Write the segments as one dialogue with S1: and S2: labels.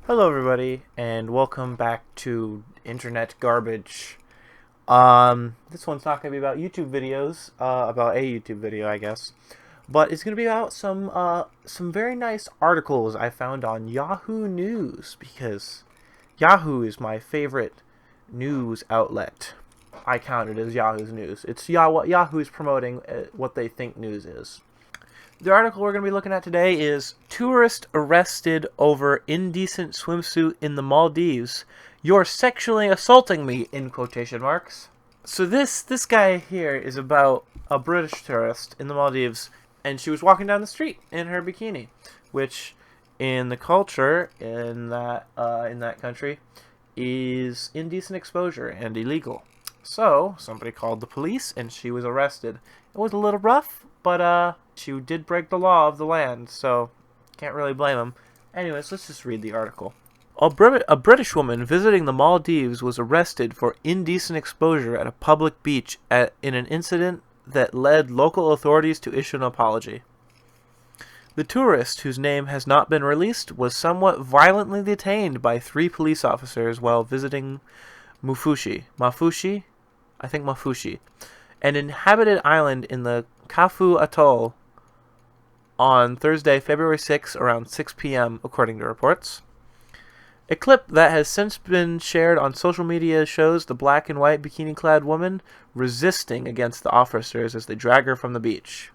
S1: Hello everybody, and welcome back to Internet Garbage. This one's not going to be about YouTube videos, about a YouTube video, I guess. But it's going to be about some very nice articles I found on Yahoo News, because Yahoo is my favorite news outlet. I count it as Yahoo's news. It's what Yahoo's promoting what they think news is. The article we're going to be looking at today is Tourist Arrested Over Indecent Swimsuit in the Maldives. You're sexually assaulting me, in quotation marks. So this guy here is about a British tourist in the Maldives, and she was walking down the street in her bikini, which in the culture in that country is indecent exposure and illegal. So somebody called the police and she was arrested. It was a little rough, but she did break the law of the land, so can't really blame him. Anyways, let's just read the article. A British woman visiting the Maldives was arrested for indecent exposure at a public beach in an incident that led local authorities to issue an apology. The tourist, whose name has not been released, was somewhat violently detained by 3 police officers while visiting Mafushi, an inhabited island in the Kafu Atoll on Thursday, February 6, around 6 p.m., according to reports. A clip that has since been shared on social media shows the black and white bikini-clad woman resisting against the officers as they drag her from the beach.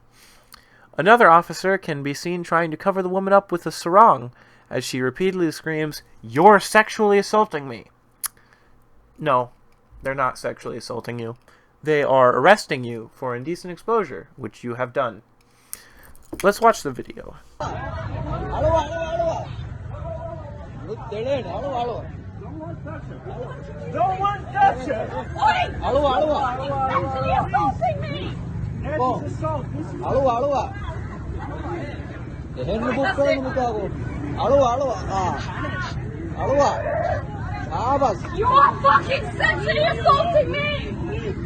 S1: Another officer can be seen trying to cover the woman up with a sarong as she repeatedly screams, "You're sexually assaulting me!" No, they're not sexually assaulting you. They are arresting you for indecent exposure, which you have done. Let's watch the video.
S2: No one touch her!
S3: Sexually assaulting me! You are fucking sexually assaulting me!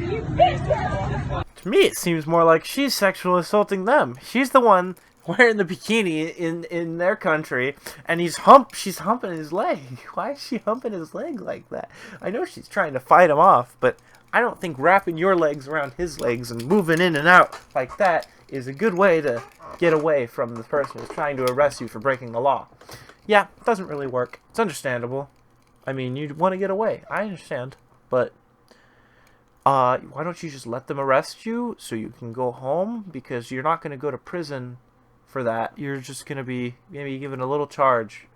S3: You bitch!
S1: To me, it seems more like she's sexually assaulting them. She's the one wearing the bikini in their country, and she's humping his leg. Why is she humping his leg like that? I know she's trying to fight him off, but I don't think wrapping your legs around his legs and moving in and out like that is a good way to get away from the person who's trying to arrest you for breaking the law. Yeah, it doesn't really work. It's understandable. I mean, you want to get away. I understand, but why don't you just let them arrest you so you can go home? Because you're not going to go to prison for that. You're just going to be maybe given a little charge,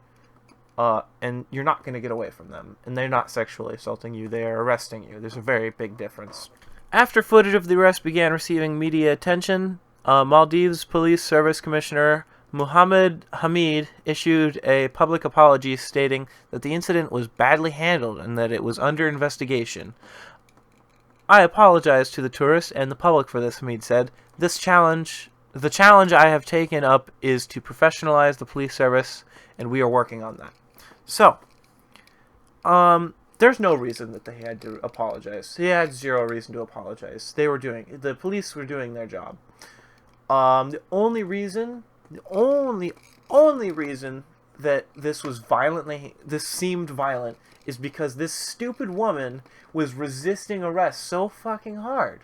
S1: and you're not going to get away from them. And they're not sexually assaulting you. They are arresting you. There's a very big difference. After footage of the arrest began receiving media attention, Maldives Police Service Commissioner Muhammad Hamid issued a public apology stating that the incident was badly handled and that it was under investigation. "I apologize to the tourists and the public for this," Hamid said. The challenge I have taken up is to professionalize the police service, and we are working on that. So, there's no reason that they had to apologize. They had zero reason to apologize. The police were doing their job. The only reason that this seemed violent is because this stupid woman was resisting arrest so fucking hard.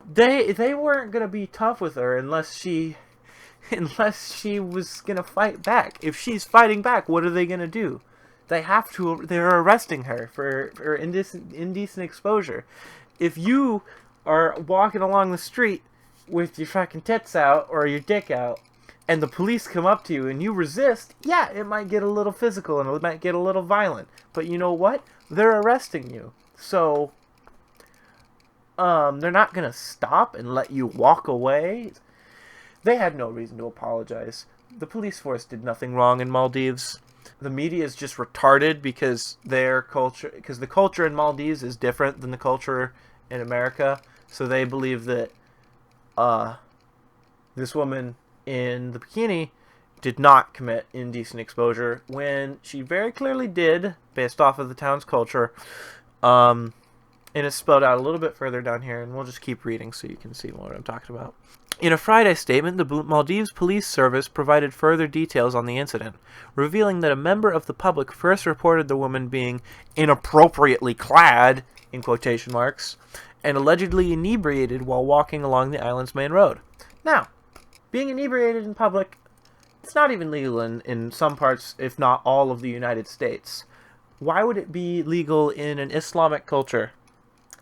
S1: They weren't gonna be tough with her unless she was gonna fight back. If she's fighting back, what are they gonna do? They're arresting her for indecent exposure. If you are walking along the street with your fucking tits out or your dick out, and the police come up to you and you resist, yeah, it might get a little physical and it might get a little violent. But you know what? They're arresting you. So, they're not going to stop and let you walk away. They had no reason to apologize. The police force did nothing wrong in Maldives. The media is just retarded because the culture in Maldives is different than the culture in America. So they believe that this woman in the bikini did not commit indecent exposure when she very clearly did, based off of the town's culture. And it's spelled out a little bit further down here, and we'll just keep reading so you can see what I'm talking about. In a Friday statement, the Maldives Police Service provided further details on the incident, revealing that a member of the public first reported the woman being inappropriately clad, in quotation marks, and allegedly inebriated while walking along the island's main road. Now, being inebriated in public, it's not even legal in some parts, if not all of the United States. Why would it be legal in an Islamic culture,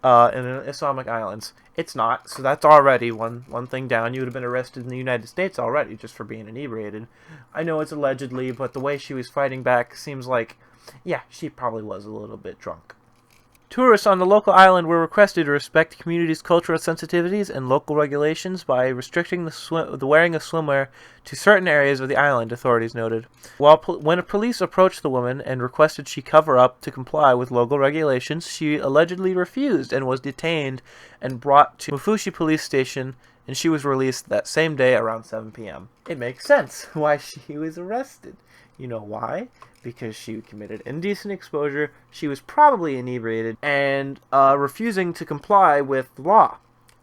S1: in an Islamic islands? It's not, so that's already one thing down. You would have been arrested in the United States already just for being inebriated. I know it's allegedly, but the way she was fighting back seems like, yeah, she probably was a little bit drunk. Tourists on the local island were requested to respect the community's cultural sensitivities and local regulations by restricting the wearing of swimwear to certain areas of the island, authorities noted. When police approached the woman and requested she cover up to comply with local regulations, she allegedly refused and was detained and brought to Mufushi police station, and she was released that same day around 7 p.m. It makes sense why she was arrested. You know why? Because she committed indecent exposure, she was probably inebriated, and refusing to comply with the law,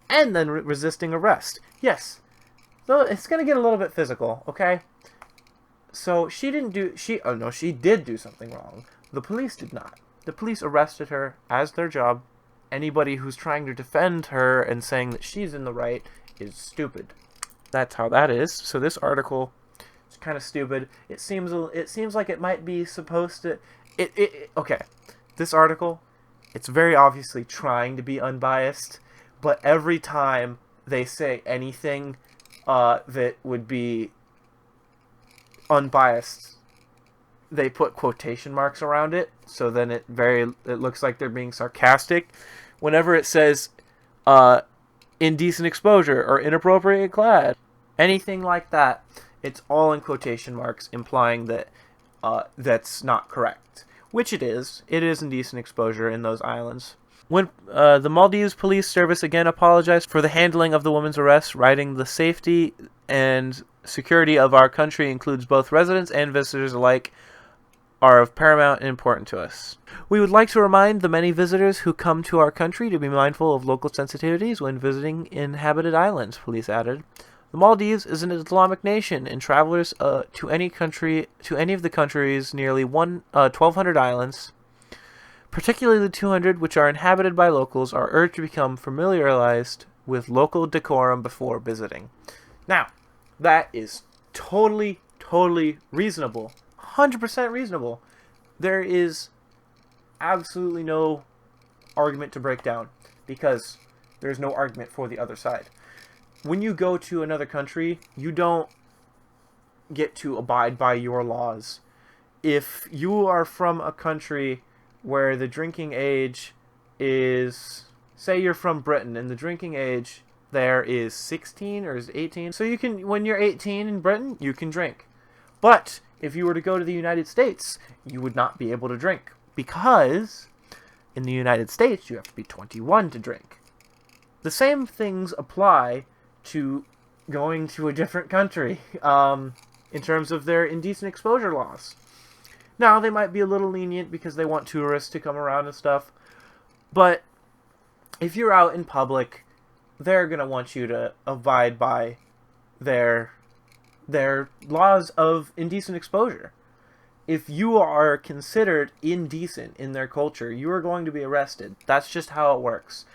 S1: and then resisting arrest. Yes, so it's going to get a little bit physical, okay? So she did do something wrong. The police did not. The police arrested her as their job. Anybody who's trying to defend her and saying that she's in the right is stupid. That's how that is. So this article, kind of stupid. It seems like it might be supposed to. Okay, this article, it's very obviously trying to be unbiased, but every time they say anything that would be unbiased, they put quotation marks around it. So then it looks like they're being sarcastic. Whenever it says indecent exposure or inappropriate clad, anything like that, it's all in quotation marks, implying that that's not correct. Which it is. It is indecent exposure in those islands. When the Maldives Police Service again apologized for the handling of the woman's arrest, writing, "The safety and security of our country includes both residents and visitors alike are of paramount importance to us. We would like to remind the many visitors who come to our country to be mindful of local sensitivities when visiting inhabited islands," police added. The Maldives is an Islamic nation, and travelers to any of the country's nearly 1,200 islands, particularly the 200 which are inhabited by locals, are urged to become familiarized with local decorum before visiting. Now, that is totally reasonable. 100% reasonable. There is absolutely no argument to break down, because there's no argument for the other side. When you go to another country, you don't get to abide by your laws. If you are from a country where the drinking age is, say you're from Britain, and the drinking age there is 16 or is it 18? So you can, when you're 18 in Britain, you can drink. But if you were to go to the United States, you would not be able to drink, because in the United States, you have to be 21 to drink. The same things apply to going to a different country in terms of their indecent exposure laws. Now, they might be a little lenient because they want tourists to come around and stuff, but if you're out in public, they're going to want you to abide by their laws of indecent exposure. If you are considered indecent in their culture, you are going to be arrested. That's just how it works.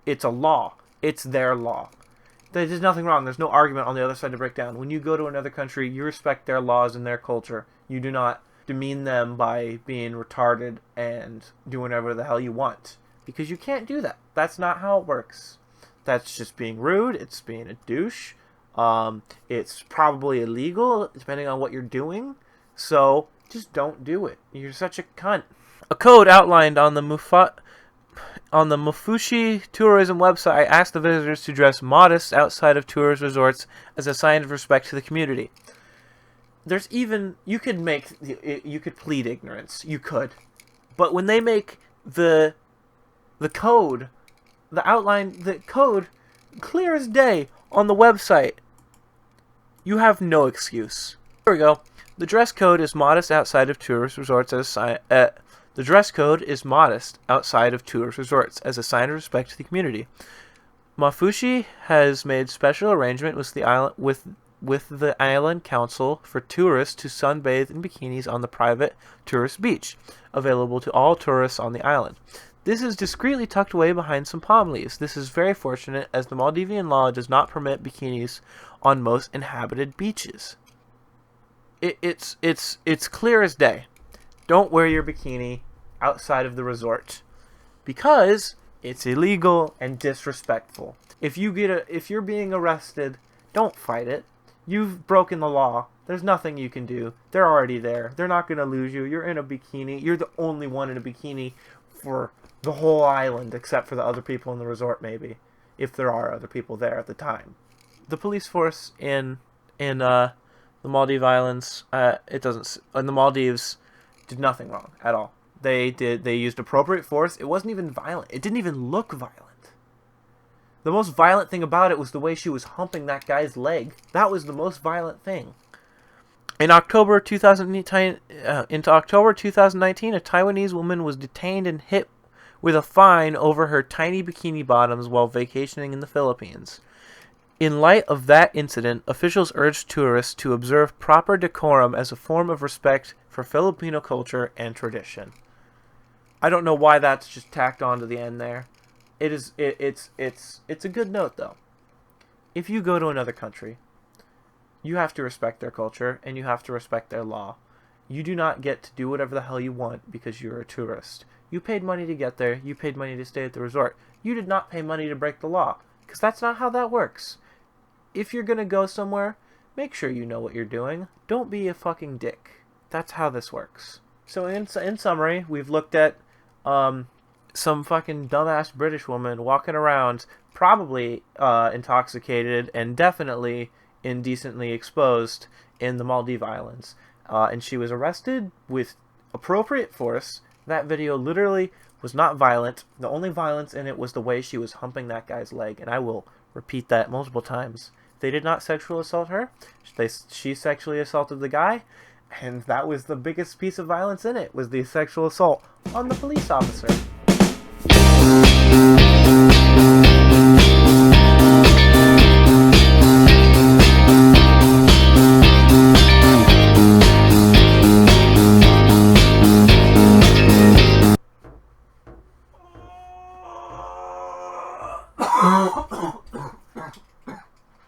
S1: It's a law. It's their law. There's nothing wrong. There's no argument on the other side to break down. When you go to another country, you respect their laws and their culture. You do not demean them by being retarded and doing whatever the hell you want, because you can't do that. That's not how it works. That's just being rude. It's being a douche. It's probably illegal, depending on what you're doing. So just don't do it. You're such a cunt. A code outlined on the Mufushi tourism website asked the visitors to dress modest outside of tourist resorts as a sign of respect to the community. There's even, you could plead ignorance. You could. But when they make the code, the code clear as day on the website, you have no excuse. Here we go. The dress code is modest outside of tourist resorts as a sign of respect to the community. Mafushi has made special arrangement with the island council for tourists to sunbathe in bikinis on the private tourist beach, available to all tourists on the island. This is discreetly tucked away behind some palm leaves. This is very fortunate, as the Maldivian law does not permit bikinis on most inhabited beaches. It's clear as day. Don't wear your bikini outside of the resort, because it's illegal and disrespectful. If you're being arrested, don't fight it. You've broken the law. There's nothing you can do. They're already there. They're not going to lose you. You're in a bikini. You're the only one in a bikini for the whole island, except for the other people in the resort, maybe, if there are other people there at the time. The police force in the Maldive Islands, in the Maldives, did nothing wrong at all. They used appropriate force. It wasn't even violent. It didn't even look violent. The most violent thing about it was the way she was humping that guy's leg. That was the most violent thing. Into October 2019, a Taiwanese woman was detained and hit with a fine over her tiny bikini bottoms while vacationing in the Philippines. In light of that incident, officials urged tourists to observe proper decorum as a form of respect for Filipino culture and tradition. I don't know why that's just tacked on to the end there. It's a good note, though. If you go to another country, you have to respect their culture and you have to respect their law. You do not get to do whatever the hell you want because you're a tourist. You paid money to get there. You paid money to stay at the resort. You did not pay money to break the law, because that's not how that works. If you're going to go somewhere, make sure you know what you're doing. Don't be a fucking dick. That's how this works. So in summary, we've looked at some fucking dumbass British woman walking around, probably intoxicated and definitely indecently exposed in the Maldive Islands. And she was arrested with appropriate force. That video literally was not violent. The only violence in it was the way she was humping that guy's leg. And I will repeat that multiple times. They did not sexually assault her. She sexually assaulted the guy. And that was the biggest piece of violence in it, was the sexual assault on the police officer.